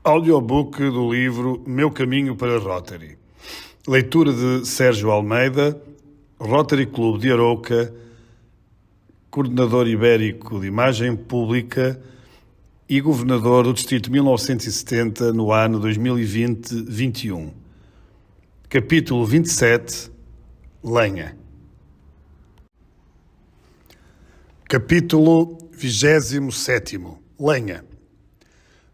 Audiobook do livro Meu Caminho para Rotary. Leitura de Sérgio Almeida, Rotary Clube de Arouca, coordenador ibérico de imagem pública e governador do Distrito 1970 no ano 2020-21. Capítulo 27. Lenha. Capítulo 27. Lenha.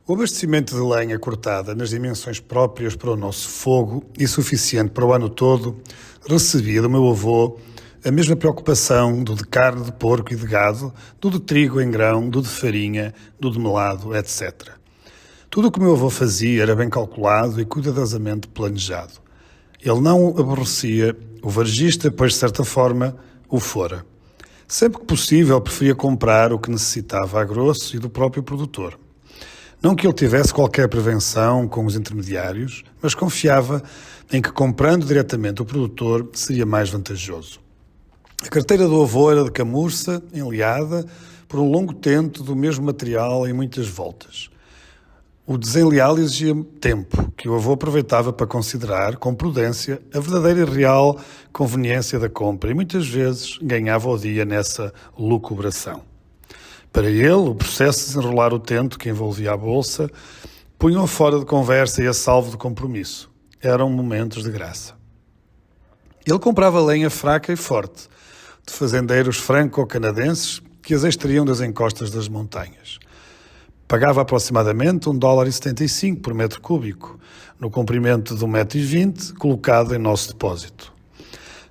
O abastecimento de lenha cortada nas dimensões próprias para o nosso fogo e suficiente para o ano todo recebia do meu avô a mesma preocupação do de carne de porco e de gado, do de trigo em grão, do de farinha, do de melado, etc. Tudo o que o meu avô fazia era bem calculado e cuidadosamente planejado. Ele não aborrecia o varejista, pois de certa forma o fora. Sempre que possível preferia comprar o que necessitava a grosso e do próprio produtor. Não que ele tivesse qualquer prevenção com os intermediários, mas confiava em que comprando diretamente o produtor seria mais vantajoso. A carteira do avô era de camurça, enleada, por um longo tento do mesmo material em muitas voltas. O desenleal exigia tempo, que o avô aproveitava para considerar, com prudência, a verdadeira e real conveniência da compra e muitas vezes ganhava o dia nessa lucubração. Para ele, o processo de desenrolar o tento que envolvia a bolsa punha-o fora de conversa e a salvo de compromisso. Eram momentos de graça. Ele comprava lenha fraca e forte, de fazendeiros franco-canadenses que as extraíam das encostas das montanhas. Pagava aproximadamente $1,75 por metro cúbico, no comprimento de 1,20 m, colocado em nosso depósito.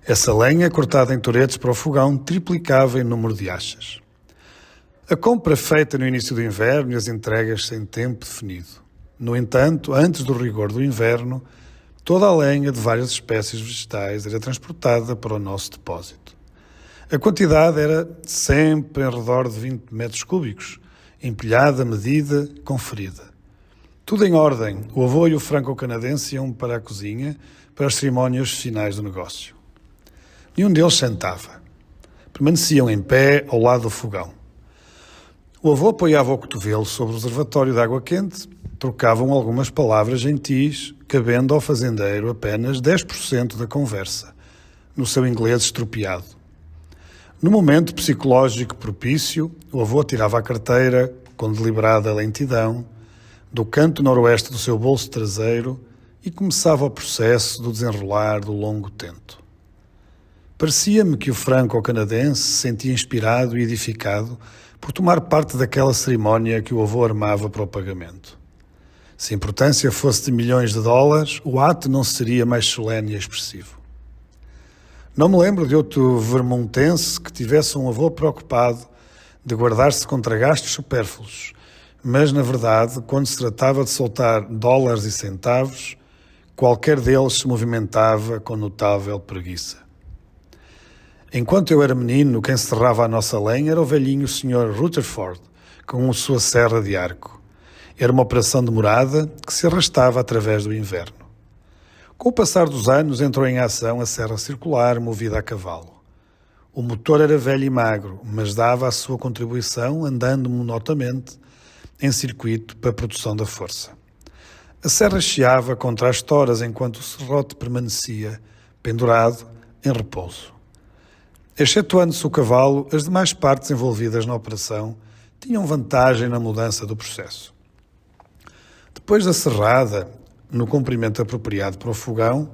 Essa lenha, cortada em toretes para o fogão, triplicava em número de achas. A compra feita no início do inverno e as entregas sem tempo definido. No entanto, antes do rigor do inverno, toda a lenha de várias espécies vegetais era transportada para o nosso depósito. A quantidade era sempre em redor de 20 metros cúbicos, empilhada, medida, conferida. Tudo em ordem, o avô e o franco-canadense iam para a cozinha para as cerimónias finais do negócio. Nenhum deles sentava. Permaneciam em pé ao lado do fogão. O avô apoiava o cotovelo sobre o reservatório de água quente, trocavam algumas palavras gentis, cabendo ao fazendeiro apenas 10% da conversa, no seu inglês estropiado. No momento psicológico propício, o avô tirava a carteira, com deliberada lentidão, do canto noroeste do seu bolso traseiro e começava o processo do desenrolar do longo tento. Parecia-me que o franco-canadense se sentia inspirado e edificado por tomar parte daquela cerimónia que o avô armava para o pagamento. Se a importância fosse de milhões de dólares, o ato não seria mais solene e expressivo. Não me lembro de outro vermontense que tivesse um avô preocupado de guardar-se contra gastos supérfluos, mas, na verdade, quando se tratava de soltar dólares e centavos, qualquer deles se movimentava com notável preguiça. Enquanto eu era menino, quem serrava a nossa lenha era o velhinho Sr. Rutherford, com a sua serra de arco. Era uma operação demorada que se arrastava através do inverno. Com o passar dos anos, entrou em ação a serra circular movida a cavalo. O motor era velho e magro, mas dava a sua contribuição andando monotamente em circuito para a produção da força. A serra chiava contra as toras enquanto o serrote permanecia pendurado em repouso. Excetuando-se o cavalo, as demais partes envolvidas na operação tinham vantagem na mudança do processo. Depois da serrada, no comprimento apropriado para o fogão,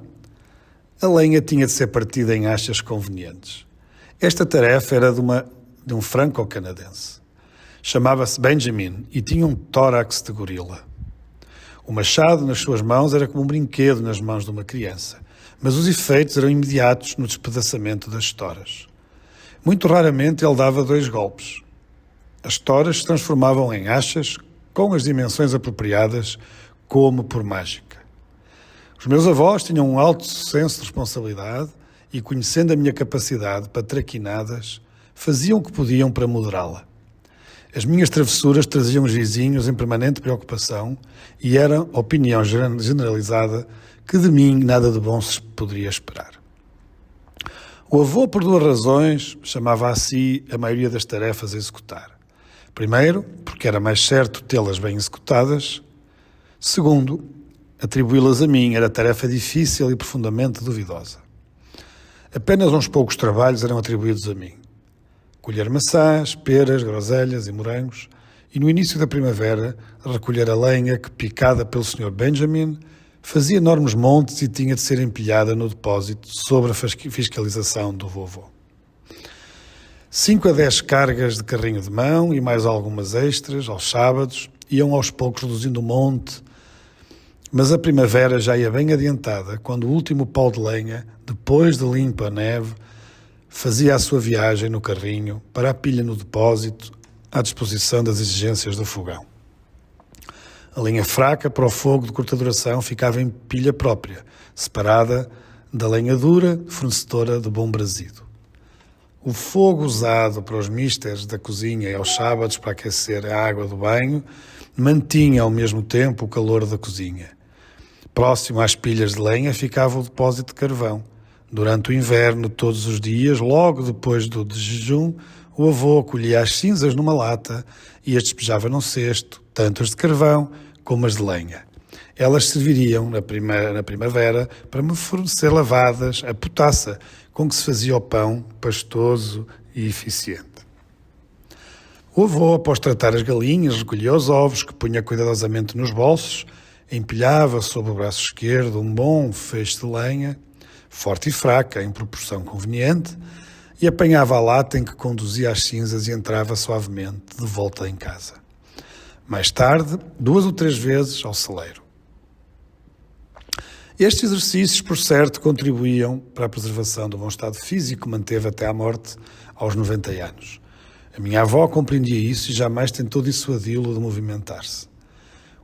a lenha tinha de ser partida em achas convenientes. Esta tarefa era de um franco-canadense. Chamava-se Benjamin e tinha um tórax de gorila. O machado nas suas mãos era como um brinquedo nas mãos de uma criança, mas os efeitos eram imediatos no despedaçamento das toras. Muito raramente ele dava 2 golpes. As toras se transformavam em achas com as dimensões apropriadas, como por mágica. Os meus avós tinham um alto senso de responsabilidade e, conhecendo a minha capacidade para traquinadas, faziam o que podiam para moderá-la. As minhas travessuras traziam os vizinhos em permanente preocupação e era opinião generalizada que de mim nada de bom se poderia esperar. O avô, por 2 razões, chamava a si a maioria das tarefas a executar. Primeiro, porque era mais certo tê-las bem executadas. Segundo, atribuí-las a mim era tarefa difícil e profundamente duvidosa. Apenas uns poucos trabalhos eram atribuídos a mim. Colher maçãs, peras, groselhas e morangos, e no início da primavera recolher a lenha que, picada pelo Sr. Benjamin, fazia enormes montes e tinha de ser empilhada no depósito sob a fiscalização do vovô. 5 a 10 cargas de carrinho de mão e mais algumas extras, aos sábados, iam aos poucos reduzindo o monte, mas a primavera já ia bem adiantada, quando o último pau de lenha, depois de limpa a neve, fazia a sua viagem no carrinho para a pilha no depósito, à disposição das exigências do fogão. A lenha fraca para o fogo de curta duração ficava em pilha própria, separada da lenha dura, fornecedora de bom brasido. O fogo usado para os misters da cozinha e aos sábados para aquecer a água do banho mantinha ao mesmo tempo o calor da cozinha. Próximo às pilhas de lenha ficava o depósito de carvão. Durante o inverno, todos os dias, logo depois do de jejum, o avô colhia as cinzas numa lata e as despejava num cesto, tanto as de carvão como as de lenha. Elas serviriam, na primavera, para me fornecer lavadas a potassa, com que se fazia o pão pastoso e eficiente. O avô, após tratar as galinhas, recolhia os ovos, que punha cuidadosamente nos bolsos, empilhava sob o braço esquerdo um bom feixe de lenha, forte e fraca, em proporção conveniente, e apanhava a lata em que conduzia as cinzas e entrava suavemente de volta em casa. Mais tarde, 2 ou 3 vezes ao celeiro. Estes exercícios, por certo, contribuíam para a preservação do bom estado físico que manteve até à morte aos 90 anos. A minha avó compreendia isso e jamais tentou dissuadi-lo de movimentar-se.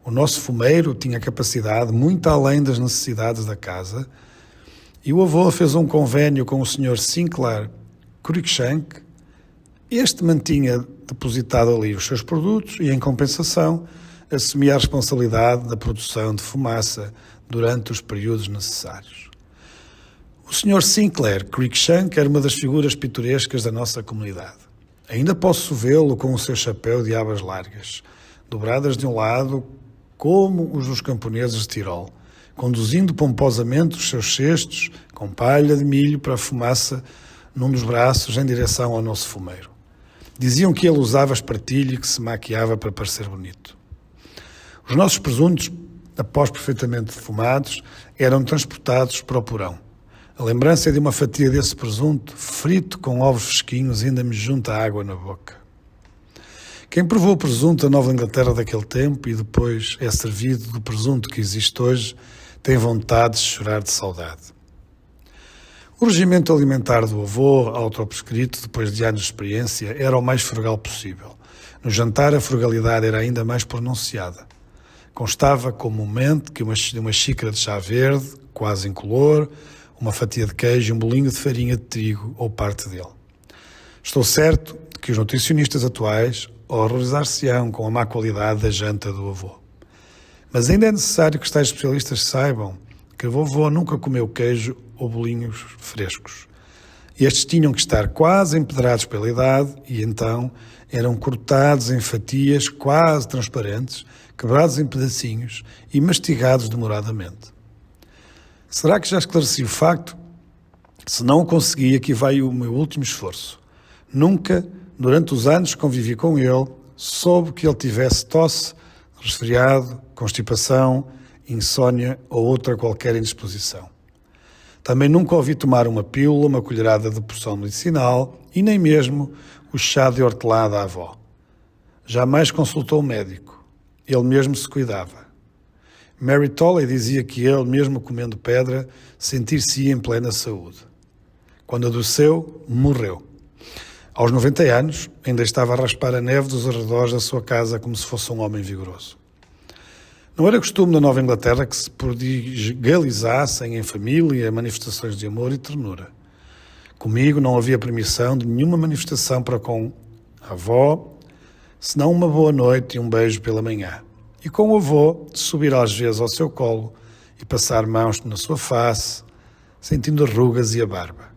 O nosso fumeiro tinha capacidade muito além das necessidades da casa e o avô fez um convênio com o Sr. Sinclair Cruikshank. Este mantinha depositado ali os seus produtos e, em compensação, assumia a responsabilidade da produção de fumaça durante os períodos necessários. O Sr. Sinclair Cruikshank era uma das figuras pitorescas da nossa comunidade. Ainda posso vê-lo com o seu chapéu de abas largas, dobradas de um lado, como os dos camponeses de Tirol, conduzindo pomposamente os seus cestos com palha de milho para a fumaça num dos braços em direção ao nosso fumeiro. Diziam que ele usava espartilho e que se maquiava para parecer bonito. Os nossos presuntos, após perfeitamente defumados, eram transportados para o porão. A lembrança de uma fatia desse presunto, frito com ovos fresquinhos, ainda me junta água na boca. Quem provou o presunto da Nova Inglaterra daquele tempo e depois é servido do presunto que existe hoje, tem vontade de chorar de saudade. O regimento alimentar do avô, autoprescrito depois de anos de experiência, era o mais frugal possível. No jantar, a frugalidade era ainda mais pronunciada. Constava comumente que uma xícara de chá verde, quase incolor, uma fatia de queijo e um bolinho de farinha de trigo ou parte dele. Estou certo de que os nutricionistas atuais horrorizar-se-ão com a má qualidade da janta do avô. Mas ainda é necessário que os tais especialistas saibam que o vovô nunca comeu queijo ou bolinhos frescos. Estes tinham que estar quase empedrados pela idade e então eram cortados em fatias quase transparentes, quebrados em pedacinhos e mastigados demoradamente. Será que já esclareci o facto? Se não o consegui, aqui vai o meu último esforço. Nunca, durante os anos que convivi com ele, soube que ele tivesse tosse, resfriado, constipação, insônia ou outra qualquer indisposição. Também nunca ouvi tomar uma pílula, uma colherada de porção medicinal e nem mesmo o chá de hortelã da avó. Jamais consultou o médico. Ele mesmo se cuidava. Mary Tolley dizia que ele, mesmo comendo pedra, sentir-se-ia em plena saúde. Quando adoeceu, morreu. Aos 90 anos, ainda estava a raspar a neve dos arredores da sua casa como se fosse um homem vigoroso. Não era costume na Nova Inglaterra que se prodigalizassem em família manifestações de amor e ternura. Comigo não havia permissão de nenhuma manifestação para com a avó, senão uma boa noite e um beijo pela manhã. E com o avô, de subir às vezes ao seu colo e passar mãos na sua face, sentindo as rugas e a barba.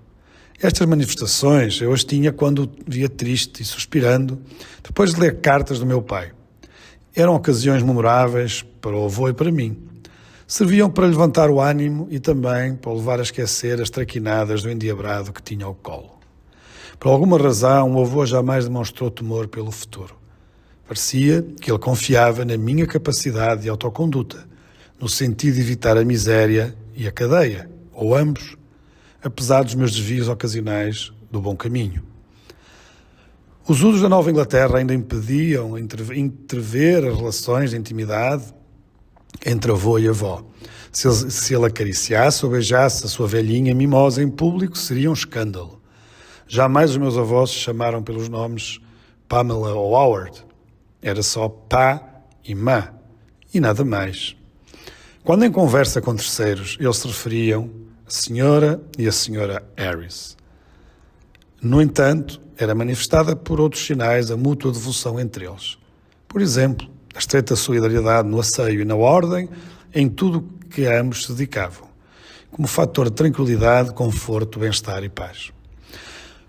Estas manifestações eu as tinha quando o via triste e suspirando, depois de ler cartas do meu pai. Eram ocasiões memoráveis para o avô e para mim. Serviam para levantar o ânimo e também para o levar a esquecer as traquinadas do endiabrado que tinha ao colo. Por alguma razão, o avô jamais demonstrou temor pelo futuro. Parecia que ele confiava na minha capacidade de autoconduta, no sentido de evitar a miséria e a cadeia, ou ambos, apesar dos meus desvios ocasionais do bom caminho. Os usos da Nova Inglaterra ainda impediam entrever as relações de intimidade entre avô e avó. Se ele acariciasse ou beijasse a sua velhinha mimosa em público, seria um escândalo. Jamais os meus avós se chamaram pelos nomes Pamela ou Howard. Era só pá e má, e nada mais. Quando em conversa com terceiros, eles se referiam a senhora e a senhora Harris. No entanto, era manifestada por outros sinais a mútua devoção entre eles. Por exemplo, a estreita solidariedade no asseio e na ordem, em tudo que ambos se dedicavam, como fator de tranquilidade, conforto, bem-estar e paz.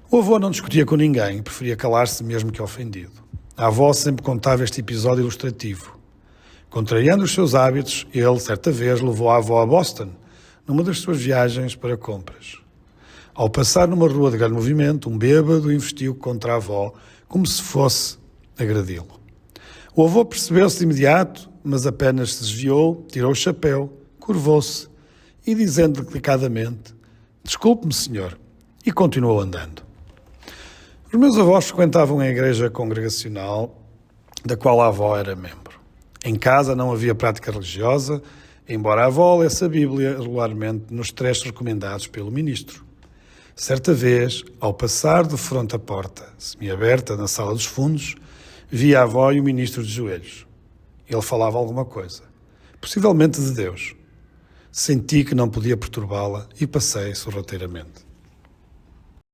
O avô não discutia com ninguém, preferia calar-se mesmo que ofendido. A avó sempre contava este episódio ilustrativo. Contrariando os seus hábitos, ele, certa vez, levou a avó a Boston, numa das suas viagens para compras. Ao passar numa rua de grande movimento, um bêbado investiu contra a avó, como se fosse agredi-lo. O avô percebeu-se de imediato, mas apenas se desviou, tirou o chapéu, curvou-se e, dizendo delicadamente, "Desculpe-me, senhor", e continuou andando. Os meus avós frequentavam a igreja congregacional, da qual a avó era membro. Em casa não havia prática religiosa, embora a avó lesse a Bíblia regularmente nos trechos recomendados pelo ministro. Certa vez, ao passar de fronte à porta, semiaberta na sala dos fundos, vi a avó e o ministro de joelhos. Ele falava alguma coisa, possivelmente de Deus. Senti que não podia perturbá-la e passei sorrateiramente.